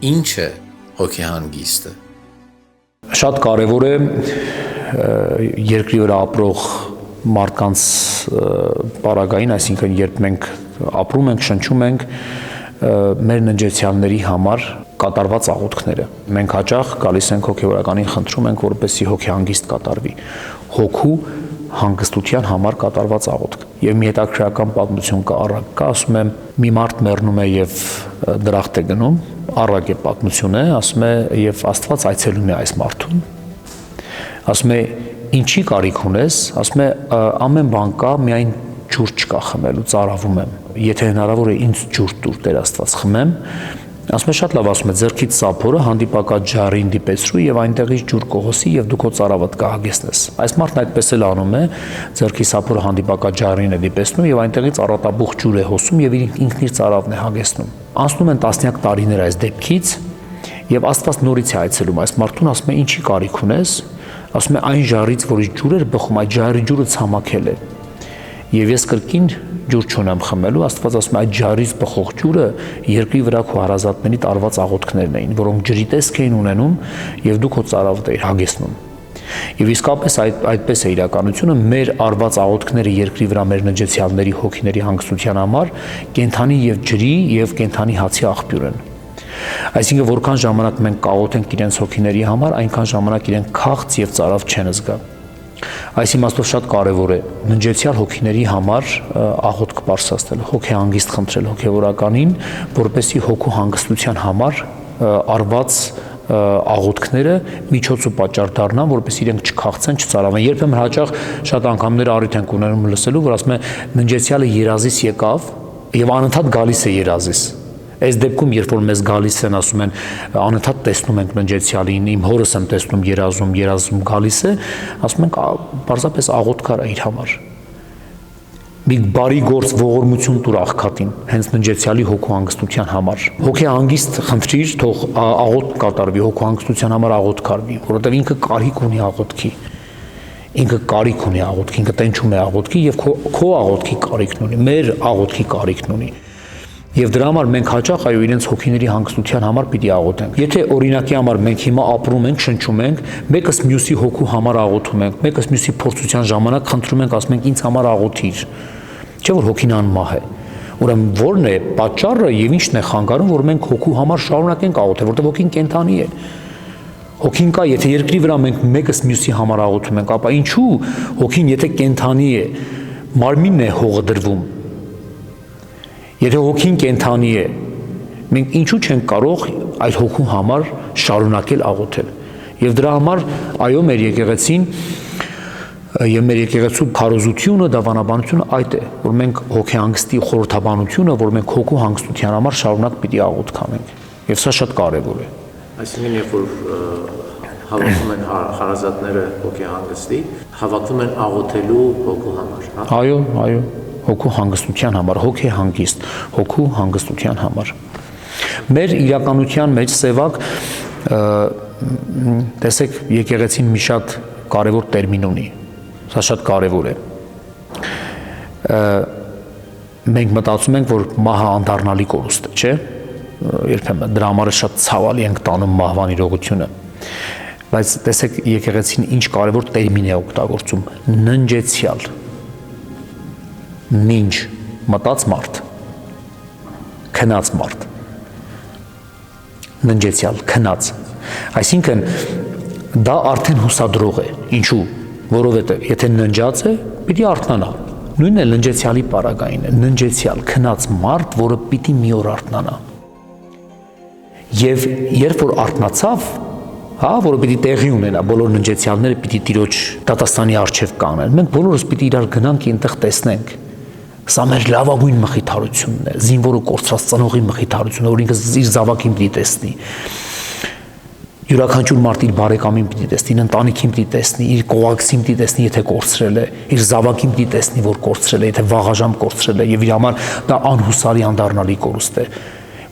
Ինչ է հոգեհանգիստը։ Շատ կարևոր է երկրի վրա ապրող մարդկանց պարագային, այսինքն երբ մենք ապրում ենք, շնչում ենք, մեր ննջեցյալների համար կատարված աղոթքները։ Մենք հաճախ գալիս ենք հոգևորականին, խնդրում ենք, որպեսզի հոգեհանգիստ կատարվի։ Հոգու հանգստության համար կատարված աղոթք։ Եվ մի հետաքրքրական պատմություն կա, առակ կա, ասում եմ, մի մարդ մեռնում է եւ դրախտ է գնում, առակ է պատմություն է, ասում է, եւ Աստված այցելում է այս մարդուն։ Ասում է, ինչի կարիք ունես, ասում է, ամեն բան կա, միայն ջուր չկա խմելու, ծարավում եմ։ Եթե հնարավոր է ինձ ջուր տուր, Տեր Աստված, խմեմ։ Ասում է, շատ լավ, ասում է, ձեռքից սափորը հանդիպակաց ջարին դիպեցրու եւ այնտեղից ջուր կողոսի եւ դու քո ծարավդ կհագեցնես։ Այս մարդն այդպես էլ անում է, ձեռքի սափորը հանդիպակաց ջարին է դիպեցնում եւ այնտեղից առատաբուխ ջուր է հոսում եւ ինքն իր ծարավն է հագեցնում։ Անցնում են տասնյակ տարիներ այս դեպքից եւ Աստված նորից է այցելում այս մարդուն, ասում է, ինչի կարիք ունես, ասում է, այն ժառից, որից ջուր էր բխում, այդ ժառի ջուրը ցամաքել է։ Եվ ես կրկին ջուր չունեմ խմելու, Աստված ասում է, այդ ջարից բխող ջուրը երկրի վրա քո հարազատների տարված աղոթքներն էին, որոնք ջրի տեսք էին ունենում եւ դու քո ծարավդ էիր հագեցնում։ Եվ իսկապես այդպես է իրականությունը, մեր արված աղոթքները երկրի վրա մեր ննջեցյալների հոգիների հանգստության համար կենթանի եւ ջրի եւ կենթանի հացի աղբյուր են։ Այսինքն որքան ժամանակ մենք կաղոթենք իրենց հոգիների համար, այնքան ժամանակ իրենք քաղց եւ ծարավ չեն զգա։ Այս իմաստով շատ կարևոր է ննջեցյալ հոգիների համար աղոթք պարսաստել, հոգեհանգիստ խնդրել հոգևորականին, որպեսզի հոգու հանգստության համար արված աղոթքները միջոց ու պատճառ դառնան, որպեսզի իրենք չքաղցեն, չծարավեն։ Երբեմն հաճախ շատ անգամներ առիթ ենք ունենում լսելու, որ ասում է ննջեցյալը երազից եկավ եւ անընդհատ գալիս է երազից։ Այս դեպքում, երբ որ մեզ գալիս են, ասում են, անընդհատ տեսնում ենք ննջեցյալին, իմ հորս եմ տեսնում երազում գալիս է, ասում ենք, պարզապես աղոթքար է իր համար։ Մի բարի գործ ողորմություն տուր աղքատին, հենց ննջեցյալի հոգու հանգստության համար։ Հոգեհանգիստ խնդրիր, թող աղոթք կատարվի, հոգու հանգստության համար աղոթք արվի, որովհետև ինքը կարիք ունի աղոթքի։ Ինքը կարիք ունի աղոթքի, ինքը տենչում է աղոթքի եւ քո աղոթքի կարիքն ունի, մեր աղոթքի կարիքն ունի։ Եվ դրա համար մենք հաճախ այո իրենց հոգիների հանգստության համար պիտի աղոթենք։ Եթե օրինակի համար մենք հիմա ապրում ենք, շնչում ենք, մեկս մյուսի հոգու համար աղոթում ենք, մեկս մյուսի փորձության ժամանակ խնդրում ենք, ասում ենք ինձ համար աղոթիր։ Չէ՞ որ հոգին անմահ է։ Ուրեմն ո՞րն է պատճառը եւ ի՞նչն է խանգարում, որ մենք հոգու համար շարունակենք աղոթել, որտեղ հոգին կենթանի է։ Հոգին կա, եթե երկրի վրա մենք մեկս մյուսի համար աղոթում ենք, ապա ինչու հոգին, եթե կենթանի է, մարմինն է հողը դրվում։ Եթե հոգին կենթանի է, մենք ինչու չենք կարող այդ հոգու համար շարունակել աղոթել։ Եվ դրա համար այո մեր եկեղեցին եւ մեր եկեղեցու քարոզությունը, դավանաբանությունը այդ է, որ մենք հոգեհանգստի խորհրդաբանությունը, որ մենք հոգու հանգստության համար շարունակ պիտի աղոթք անենք։ Եվ սա շատ կարեւոր է։ Այսինքն երբ որ հավաքվում են հարազատները հոգեհանգստի, հավաքվում են աղոթելու հոգու համար, հա։ Այո, հոգու հանգստության համար, հոգեհանգիստ, հոգու հանգստության համար։ Մեր իրականության մեջ սևակ տեսեք եկեղեցին մի շատ կարևոր տերմին ունի։ Սա շատ կարևոր է։ Մենք մտածում ենք, որ մահը անդառնալի կորուստ է, չէ՞։ Երբեմն դրա համար շատ ցավալի ենք տանում մահվան իրողությունը։ Բայց տեսեք եկեղեցին ինչ կարևոր տերմին է օգտագործում՝ ննջեցյալ։ Նինջ, մտած մարդ, քնած մարդ, ննջեցյալ, քնած։ Այսինքն դա արդեն հուսադրող է, ինչու, որովհետև եթե ննջած է, պիտի արթնանա, նույնն է ննջեցյալի պարագային է, ննջեցյալ, քնած մարդ, որը պիտի մի օր արթնանա։ Եվ երբ որ արթնացավ, հա, որը պիտի տեղի ունենա, բոլոր ննջեցյալները պիտի Տիրոջ դատաստանի առջև կանեն, մենք բոլորս պիտի իրար գնանք այնտեղ տեսնենք։ Սա մեր լավագույն մխիթարությունն է, զինվորը կորցրած ծնողի մխիթարությունը, որ ինքը իր զավակին պիտի տեսնի։ Յուրաքանչյուր մարդ իր բարեկամին պիտի տեսնի, իր ընտանիքին պիտի տեսնի, իր կողակցին պիտի տեսնի, եթե կորցրել է, իր զավակին պիտի տեսնի, որ կորցրել է, եթե վաղաժամ կորցրել է, եւ իր համար դա անհուսալի անդառնալի կորուստ է,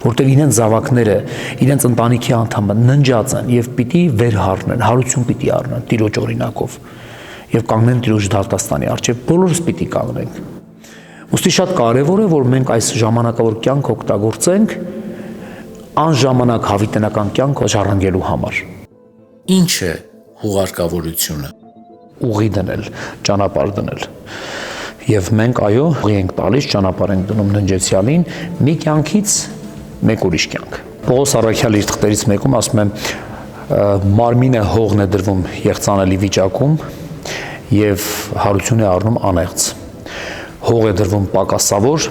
որտեղ իրենց զավակները, իրենց ընտանիքի անդամը ննջած են եւ պիտի վեր հառնեն, հարություն պիտի առնեն Տիրոջ օրինակով եւ կանգնեն Տիրոջ դատաստանի առջեւ, բոլորս պիտի կանգնենք։ Ուստի շատ կարևոր է, որ մենք այս ժամանակավոր կյանք օգտագործենք անժամանակ հավիտենական կյանք ժառանգելու համար։ Ինչ է հուղարկավորությունը։ Ուղի դնել, ճանապարհ դնել։ Եվ մենք այո, ուղի ենք տալիս, ճանապարհ ենք դնում ննջեցյալին մի կյանքից մեկ ուրիշ կյանք։ Պողոս առաքյալը իր թղթերից մեկում ասում է, մարմինը հողն է դրվում եղծանելի վիճակում եւ հարություն է առնում անեղծ։ Հող է դրվում պակասավոր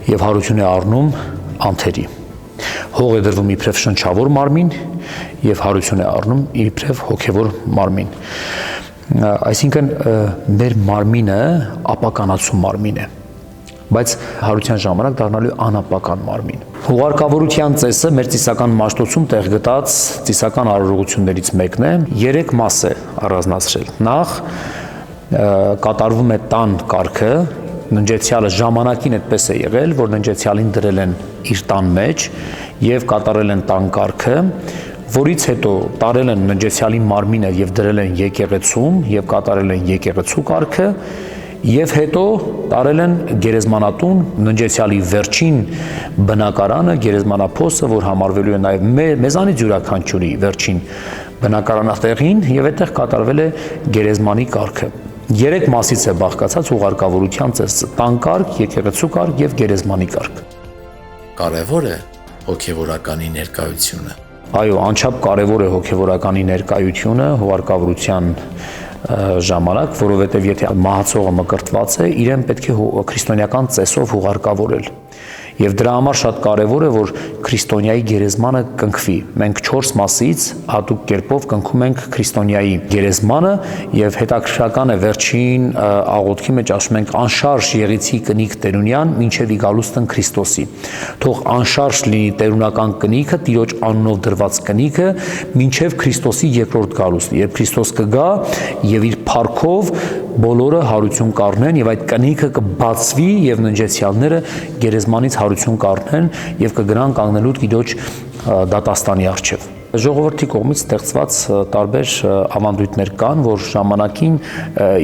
եւ հարություն է առնում անթերի։ Հող է դրվում իբրև շնչավոր մարմին եւ հարություն է առնում իբրև հոգեվոր մարմին։ Այսինքն մեր մարմինը ապականացում մարմին է, բայց հարության ժամանակ դառնալու անապական մարմին։ Հուղարկավորության ծեսը մեր ծիսական մաշտոցում տեղ գտած ծիսական արարողություններից մեկն է, 3 մաս է առանձնացրել։ Նախ կատարվում է տան կարգը, ննջեցյալը ժամանակին այդպես է եղել, որ ննջեցյալին դրել են իր տան մեջ եւ կատարել են տան կարգը, որից հետո տարել են ննջեցյալի մարմինը եւ դրել են եկեղեցում եւ կատարել են եկեղեցու կարգը եւ հետո տարել են գերեզմանատուն ննջեցյալի վերջին բնակարանը գերեզմանափոսը, որ համարվելու է նաեւ մեզանից յուրաքանչյուրի վերջին բնակարանատեղին եւ այդտեղ կատարվել է գերեզմանի կարգը։ 3 մասից է բաղկացած հուղարկավորության ծեսը՝ տան կարգ, եկեղեցու կարգ եւ գերեզմանի կարգ։ Կարևոր է հոգևորականի ներկայությունը։ Այո, անչափ կարևոր է հոգևորականի ներկայությունը հուղարկավորության ժամանակ, որովհետև եթե մահացողը մկրտված է, իրեն պետք է քրիստոնեական ծեսով հուղարկավորել։ Եվ դրա համար շատ կարևոր է, որ քրիստոնյայի գերեզմանը կնքվի։ Մենք 4 մասից հատուկ կերպով կնքում ենք քրիստոնյայի գերեզմանը եւ հետաքրքրական է վերջին աղոթքի մեջ ասում ենք անշարժ եղիցի կնիկ Տերունյան մինչեւ իկալուստն Քրիստոսի։ Թող անշարժ լինի տերունական կնիքը, Տիրոջ անունով դրված կնիքը մինչեւ Քրիստոսի երկրորդ գալուստը։ Երբ Քրիստոս կգա եւ իր փառքով բոլորը հարություն կառնեն եւ այդ կնիքը կբացվի եւ ննջեցյալները գերեզմանից հարություն կառնեն եւ կգնան կանգնելու Տիրոջ դատաստանի առջև։ Ժողովրդի կողմից ստեղծված տարբեր ավանդույթներ կան, որ ժամանակին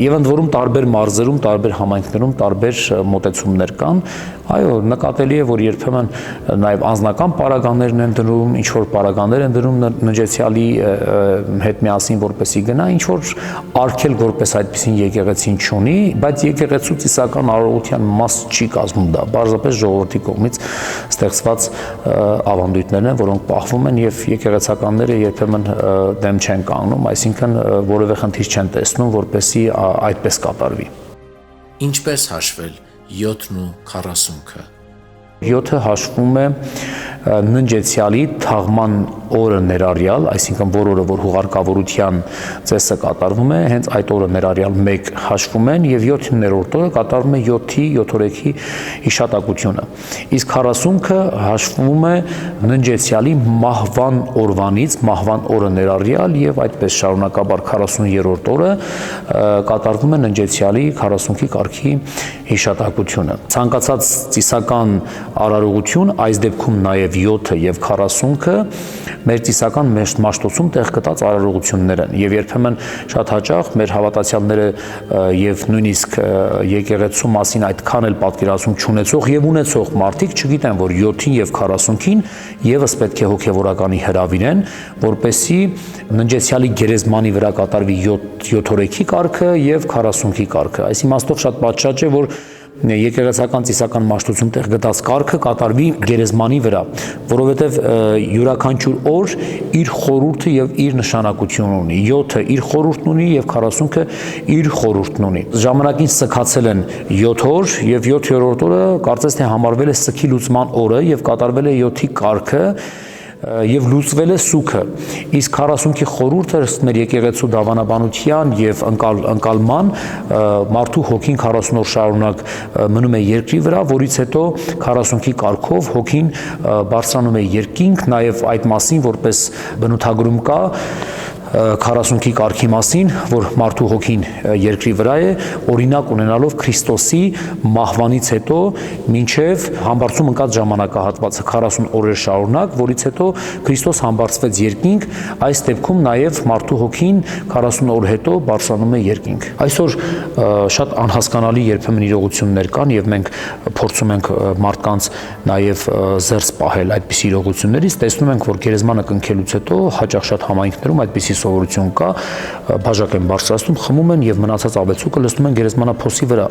եւ ընդ որում տարբեր մարզերում, տարբեր համայնքներում տարբեր մոտեցումներ կան։ Այո, նկատելի է, որ երբեմն նաեւ անձնական պարագաներն են դնում, ինչ որ պարագաներ են դնում ննջեցյալի հետ միասին, որպեսի գնա, ինչ որ արգել որպես այդպեսին եկեղեցին չունի, բայց եկեղեցու ծիսական արարողության մաս չի կազմում դա։ Բարձրապես ժողովրդի կողմից ստեղծված ավանդույթներն են, որոնք պահվում են եւ եկեղեցականները երբեմն դեմ չեն կանգնում, այսինքն որևէ խնդիր չեն տեսնում, որպեսի այդպես կատարվի։ Ինչպես հաշվել 7-ն ու 40-ը։ 7-ը հաշվում է ննջեցյալի թաղման օրը ներառյալ, այսինքն որ օրը որ հուղարկավորության ծեսը կատարվում է, հենց այդ օրը ներառյալ 1 հաշվում են եւ 7-րդ օրը կատարվում է 7-ի 7 օրեքի հիշատակությունը։ Իսկ 40-ը հաշվում է ննջեցյալի մահվան օրվանից, մահվան օրը ներառյալ եւ այդպես շարունակաբար 40-րդ օրը կատարվում է ննջեցյալի 40-ի կարգի հիշատակությունը։ Ցանկացած ծիսական արարողություն, այս դեպքում նաև 7-ը եւ 40-ը մեր ծիսական մաշտոցում տեղ գտած արարողություններ են եւ երբեմն շատ հաճախ մեր հավատացյալները եւ նույնիսկ եկեղեցու մասին այդքան էլ պատկերացում չունեցող եւ ունեցող մարդիկ չգիտեն, որ 7-ին եւ 40-ին եւս պետք է հոգեվորականի հրավիրեն, որպեսի ննջեցյալի գերեզմանի վրա կատարվի 7 օրեքի կարգը եւ 40-ի կարգը։ Այս իմաստով շատ պատշաճ է, որ եկեղեցական ծիսական մաշտոցում տեղ գտած կարգը կատարվի գերեզմանի վրա, որովհետև յուրաքանչյուր օր իր խորհուրդը եւ իր նշանակությունն ունի։ 7-ը իր խորհուրդն ունի եւ 40-ը իր խորհուրդն ունի։ Ժամանակին սքացել են 7 օր եւ 7-րդ օրը կարծես թե համարվել է սքի լուծման օրը եւ կատարվել է 7-ի կարգը եւ լուծվել է սուքը։ Իսկ 40-ի խորհուրդը մեր եկեղեցու դավանաբանության եւ ընկալման մարդու հոգին 40 օր շարունակ մնում է երկրի վրա, որից հետո 40-ի կարգով հոգին բարձրանում է երկինք, նաեւ այդ մասին որպես բնութագրում կա 40-ի կարգի մասին, որ մարդու հոգին երկրի վրա է, օրինակ ունենալով Քրիստոսի մահվանից հետո մինչև համբարձում ընկած ժամանակահատվածը 40 օրեր շարունակ, որից հետո Քրիստոս համբարձվեց երկինք, այս դեպքում նաև մարդու հոգին 40 օր հետո բարձրանում է երկինք։ Այսօր շատ անհասկանալի երբեմն իրողություններ կան եւ մենք փորձում ենք մարդկանց նաև զերծ պահել այդպիսի իրողություններից, տեսնում ենք, որ գերեզմանը կնքելուց հետո հաճախ շատ համայնքներում այդպիսի սովորություն կա, բաժակ են բարձրացնում, խմում են եւ մնացած ավելցուկը լցնում են գերեզմանափոսի վրա։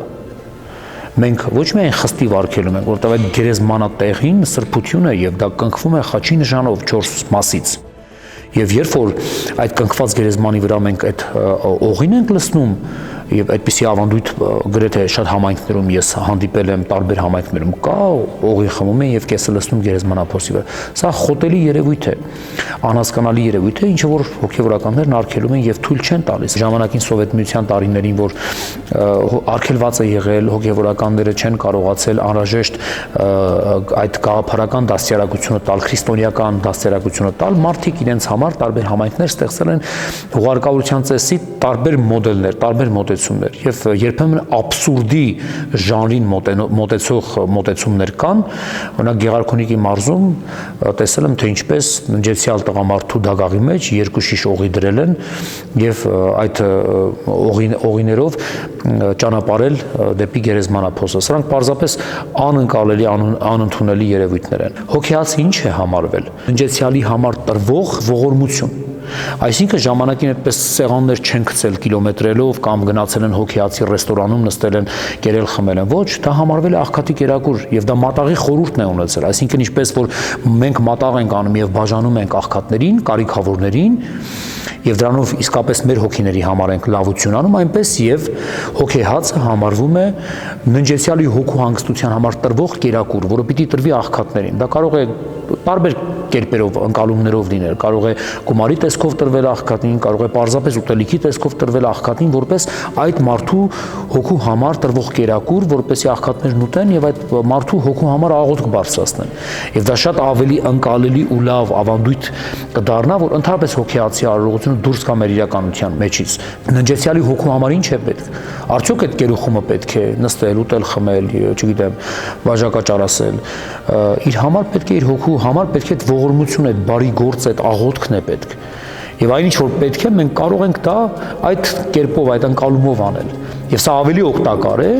Մենք ոչ միայն խստի վարքելում ենք, որտեղ այդ գերեզմանատեղին սրբություն է եւ դա կնքվում է խաչի նշանով 4 մասից։ Եվ երբ որ այդ կնքված գերեզմանի վրա մենք այդ օղին ենք լցնում, եւ այդպիսի ավանդույթ գրեթե շատ համայնքներում ես հանդիպել եմ, տարբեր համայնքներում կա, օղի խմում են եւ կեսը լցնում գերեզմանափոսի վրա։ Սա խոտելի երևույթ է, անհասկանալի երևույթ է, ինչը որ հոգեվորականներն արգելում են եւ թույլ չեն տալիս։ Ժամանակին Սովետ միության տարիներին, որ արգելված է եղել, հոգեվորականները չեն կարողացել անհրաժեշտ այդ գաղափարական դաստիարակությունը տալ, քրիստոնեական դաստիարակությունը տալ, մարդիկ իրենց համար տարբեր համայնքներ ստեղծել են հուղարկավորության ծեսի տարբեր մոդելներ, տարբեր մոտեցումներ եւ երբեմն աբսուրդի ժանրին մոտեցող մոտեցումներ կան, օրինակ Գեղարքունիքի մարզում տեսել եմ, թե ինչպես ննջեցյալ տղամարդու դագաղի մեջ 2 շիշ օղի դրել են եւ այդ օղիներով ճանապարհել դեպի գերեզմանափոսը։ Սրանք պարզապես անընկալելի, անընդունելի երևույթներ են։ Հոգեացը ինչ է համարվել։ Ննջեցյալի համար տրվող ողորմություն։ Այսինքն ժամանակին այդպես սեղաններ չեն գցել կիլոմետրելով կամ գնացել են հոգեացի ռեստորանում նստել են, կերել խմել են, ոչ, դա համարվել է աղքատի կերակուր եւ դա մատաղի խորհուրդն է ունեցել, այսինքն ինչպես որ մենք մատաղ ենք անում եւ բաժանում ենք աղքատներին, կարիքավորներին եւ դրանով իսկապես մեր հոգիների համար ենք լավություն անում, այնպես եւ հոգեհացը համարվում է ննջեցյալի հոգու հանգստության համար տրվող կերակուր, որը պիտի տրվի աղքատներին։ Դա կարող է տարբեր կերպերով ընկալումներով լինել, կարող է գումարի տեսքով տրվել աղքատին, կարող է պարզապես ուտելիքի տեսքով տրվել աղքատին, որպես այդ մարդու հոգու համար տրվող կերակուր, որպեսզի աղքատներն ուտեն եւ այդ մարդու հոգու համար աղոթք բարձրացնեն։ Եվ դա շատ ավելի ընկալելի ու լավ ավանդույթ կդառնա, որ ընդհանրապես հոգեացի արարողությունը դուրս գա մեր իրականության մեջից։ Ննջեցյալի հոգու համար ինչ է պետք։ Արդյոք այդ կերուխումը պետք է նստել, ուտել, խմել, չգիտեմ, բաժակաճար ասել։ Իր համար պետք է իր հոգու համար պետք է ողորմություն, այդ բարի գործ, այդ աղոթքն է պետք։ Եվ այնինչ որ պետք է, մենք կարող ենք դա այդ կերպով, այդ ընկալումով անել։ Եվ սա ավելի օգտակար է,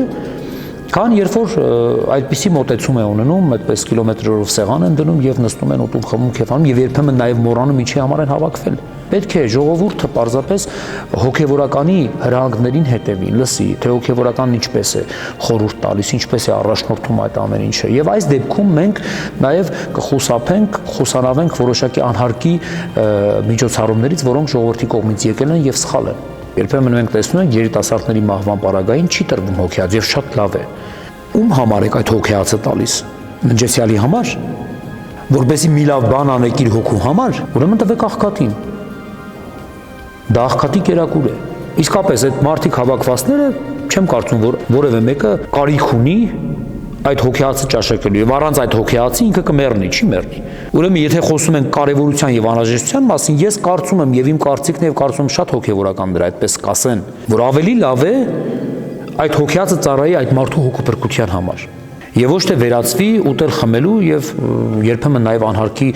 քան երբ որ այդպիսի մոտեցում է ունենում, այդպես կիլոմետրերով սեղան են դնում եւ նստում են ուտում, խմում, քեֆանում եւ երբեմն նաեւ մոռանում ինչի համար են հավաքվել։ Պետք է ժողովուրդը պարզապես հոգեվորականի հրահանգներին հետևի, լսի, թե հոգեվորականն ինչպես է խորհուրդ տալիս, ինչպես է առաջնորդում այդ ամեն ինչը։ Եվ այս դեպքում մենք նաև կխուսափենք, խուսանավենք որոշակի անհարկի միջոցառումներից, որոնք ժողովրդի կողմից եկել են եւ սխալ են։ Երբեմն մենք տեսնում ենք երիտասարդների մահվան պարագային չի տրվում հոգեաց եւ շատ լավ է։ Ում համար եք այդ հոգեացը տալիս։ Ննջեցյալի համար, որպեսզի մի լավ բան անեք իր հոգու համար, ուրեմն տվեք աղքատին։ Դա աղքատի կերակուր է։ Իսկապես այդ մարդիկ հավաքվածները չեմ կարծում, որ որևէ մեկը կարիք ունի այդ հոգեացը ճաշակելու եւ առանց այդ հոգեացի ինքը կմեռնի, չի մեռնի։ Ուրեմն եթե խոսում ենք կարեւորության եւ անհրաժեշտության մասին, ես կարծում եմ եւ իմ կարծիքն եւ կարծում շատ հոգեվորականներ այդպես կասեն, որ ավելի լավ է այդ հոգեացը ծառայի այդ մարդու հոգու փրկության համար։ Եվ ոչ թե վերածվի ուտել խմելու եւ երբեմն նաեւ անհարկի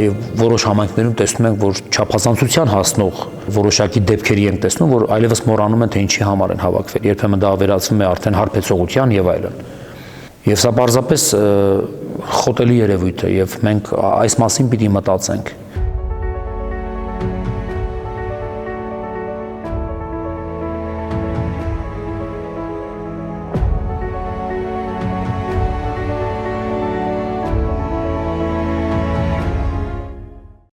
եւ որոշ համայնքներում տեսնում ենք, որ չափազանցության հասնող որոշակի դեպքերի ենք տեսնում, որ այլևս մոռանում են թե ինչի համար են հավաքվել։ Երբեմն դա վերածվում է արդեն հարբեցողության եւ այլն։ Եվ սա պարզապես խոտելի երևույթ է եւ մենք այս մասին պիտի մտածենք։